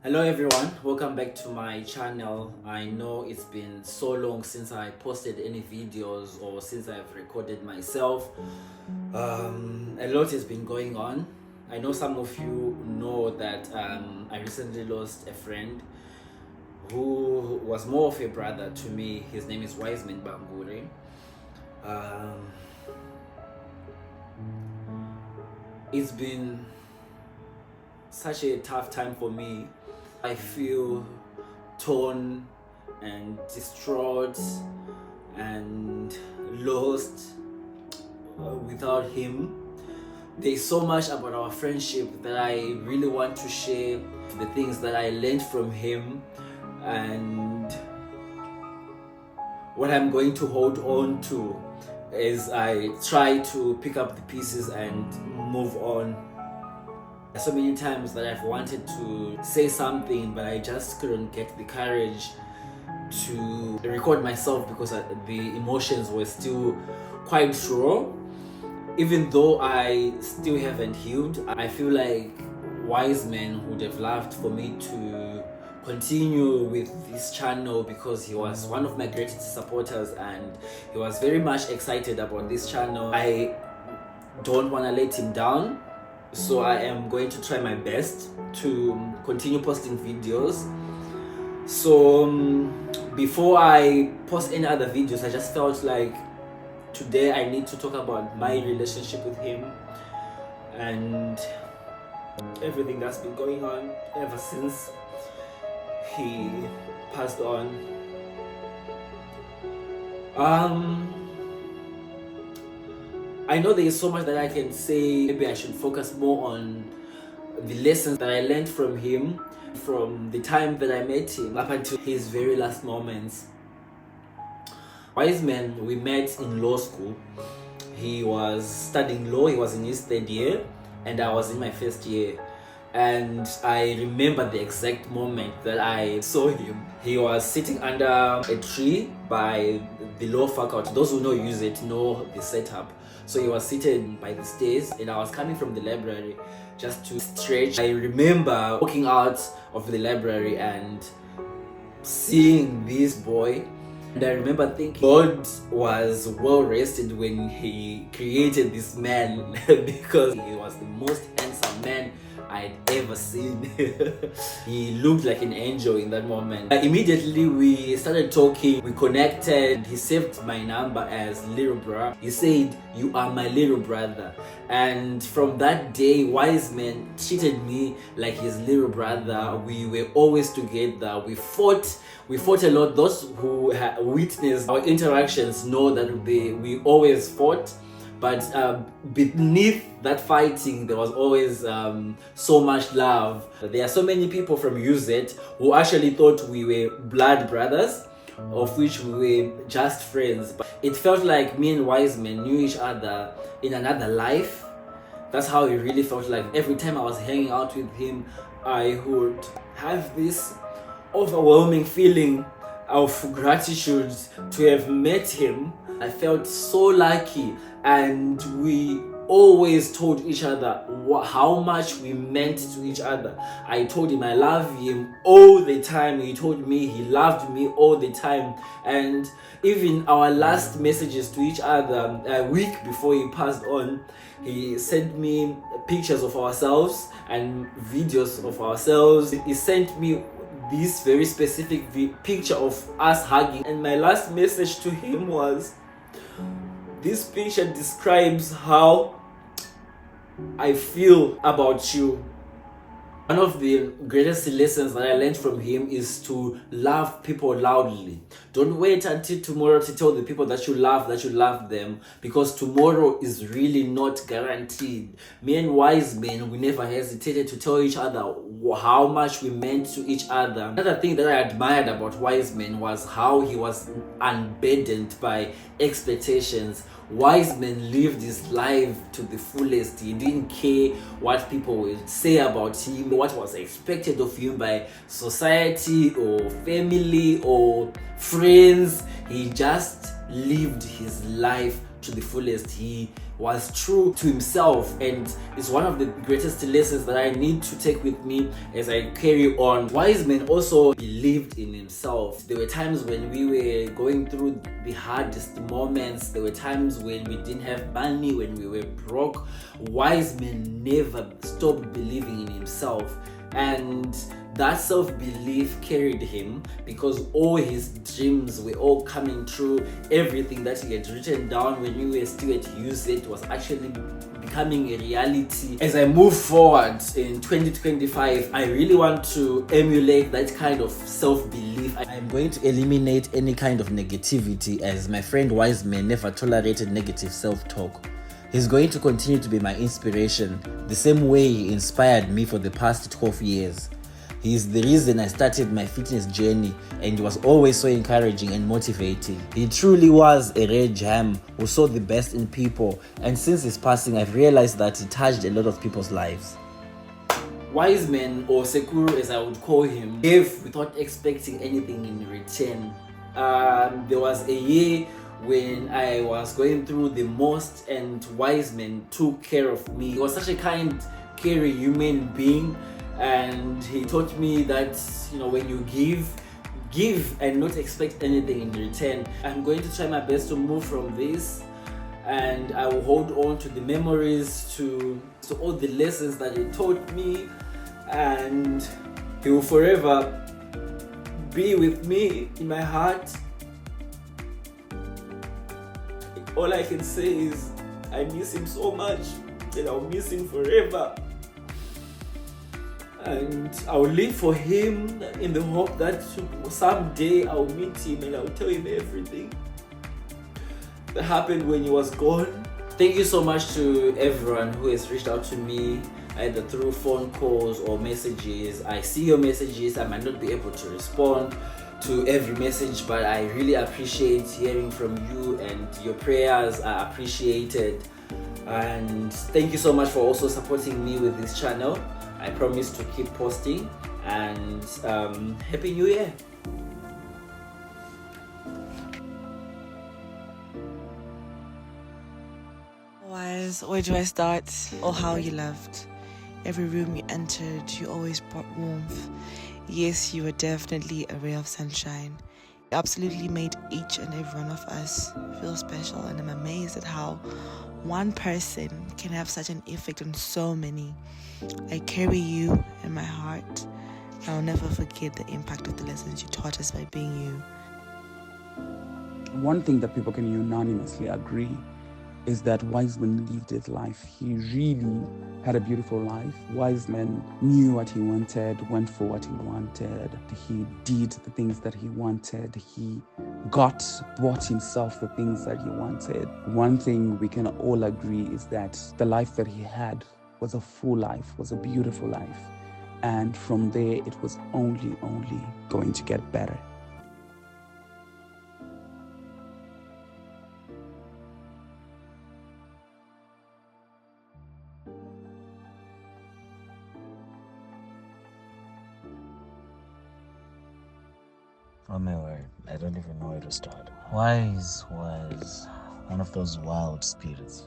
Hello everyone, welcome back to my channel. I know it's been so long since I posted any videos or since I've recorded myself. A lot has been going on. I know some of you know that I recently lost a friend who was more of a brother to me. His name is Wiseman. It's been such a tough time for me. I feel torn and distraught and lost without him. There's so much about our friendship that I really want to share, the things that I learned from him and what I'm going to hold on to as I try to pick up the pieces and move on. So many times that I've wanted to say something, but I just couldn't get the courage to record myself because the emotions were still quite raw. Even though I still haven't healed, I feel like Wiseman would have loved for me to continue with this channel because he was one of my greatest supporters and he was very much excited about this channel. I don't want to let him down. So I am going to try my best to continue posting videos. So before I post any other videos, I just felt like today I need to talk about my relationship with him and everything that's been going on ever since he passed on. I know there is so much that I can say. Maybe I should focus more on the lessons that I learned from him, from the time that I met him up until his very last moments. Wiseman, we met in law school. He was studying law, he was in his third year, and I was in my first year. And I remember the exact moment that I saw him. He was sitting under a tree by the law faculty. Those who use it know the setup. So he was seated by the stairs and I was coming from the library just to stretch. I remember walking out of the library and seeing this boy. And I remember thinking God was well rested when he created this man because he was the most handsome man I'd ever seen. He looked like an angel in that moment. Immediately we started talking, we connected. He saved my number as little bro. He said, "You are my little brother." And from that day, Wiseman treated me like his little brother. We were always together. We fought a lot. Those who witnessed our interactions know that we always fought. But beneath that fighting, there was always so much love. There are so many people from UZ who actually thought we were blood brothers, of which we were just friends. But it felt like me and Wiseman knew each other in another life. That's how it really felt like. Every time I was hanging out with him, I would have this overwhelming feeling of gratitude to have met him. I felt so lucky, and we always told each other how much we meant to each other. I told him I love him all the time. He told me he loved me all the time. And even our last messages to each other, a week before he passed on, he sent me pictures of ourselves and videos of ourselves. He sent me this very specific picture of us hugging. And my last message to him was, "This picture describes how I feel about you." One of the greatest lessons that I learned from him is to love people loudly. Don't wait until tomorrow to tell the people that you love them, because tomorrow is really not guaranteed. Me and Wiseman, we never hesitated to tell each other how much we meant to each other. Another thing that I admired about Wiseman was how he was unburdened by expectations. Wiseman lived his life to the fullest. He didn't care what people would say about him, what was expected of him by society or family or friends. He just lived his life to the fullest. He was true to himself, and it's one of the greatest lessons that I need to take with me as I carry on. Wiseman also believed in himself. There were times when we were going through the hardest moments. There were times when we didn't have money, when we were broke. Wiseman never stopped believing in himself, and that self-belief carried him because all his dreams were all coming true. Everything that he had written down when we were still at UZ was actually becoming a reality. As I move forward in 2025, I really want to emulate that kind of self-belief. I'm going to eliminate any kind of negativity, as my friend Wiseman never tolerated negative self-talk. He's going to continue to be my inspiration, the same way he inspired me for the past 12 years. He is the reason I started my fitness journey, and he was always so encouraging and motivating. He truly was a rare gem who saw the best in people, and since his passing, I've realized that he touched a lot of people's lives. Wiseman, or Sekuru as I would call him, gave without expecting anything in return. There was a year when I was going through the most, and Wiseman took care of me. He was such a kind, caring human being, and he taught me that, when you give and not expect anything in return. I'm going to try my best to move from this, and I will hold on to the memories, to all the lessons that he taught me, and he will forever be with me in my heart. All I can say is I miss him so much, and I'll miss him forever. And I'll live for him in the hope that someday I'll meet him and I'll tell him everything that happened when he was gone. Thank you so much to everyone who has reached out to me, either through phone calls or messages. I see your messages. I might not be able to respond to every message, but I really appreciate hearing from you, and your prayers are appreciated. And thank you so much for also supporting me with this channel. I promise to keep posting, and Happy New Year! Wise, where do I start? Oh, how you loved. Every room you entered, you always brought warmth. Yes, you were definitely a ray of sunshine. You absolutely made each and every one of us feel special, and I'm amazed at how one person can have such an effect on so many. I carry you in my heart. I'll never forget the impact of the lessons you taught us by being you. One thing that people can unanimously agree is that Wiseman lived his life. He really had a beautiful life. Wiseman knew what he wanted, went for what he wanted. He did the things that he wanted. He bought himself the things that he wanted. One thing we can all agree is that the life that he had was a full life, was a beautiful life. And from there, it was only going to get better. Oh my word, I don't even know where to start. Wise was one of those wild spirits.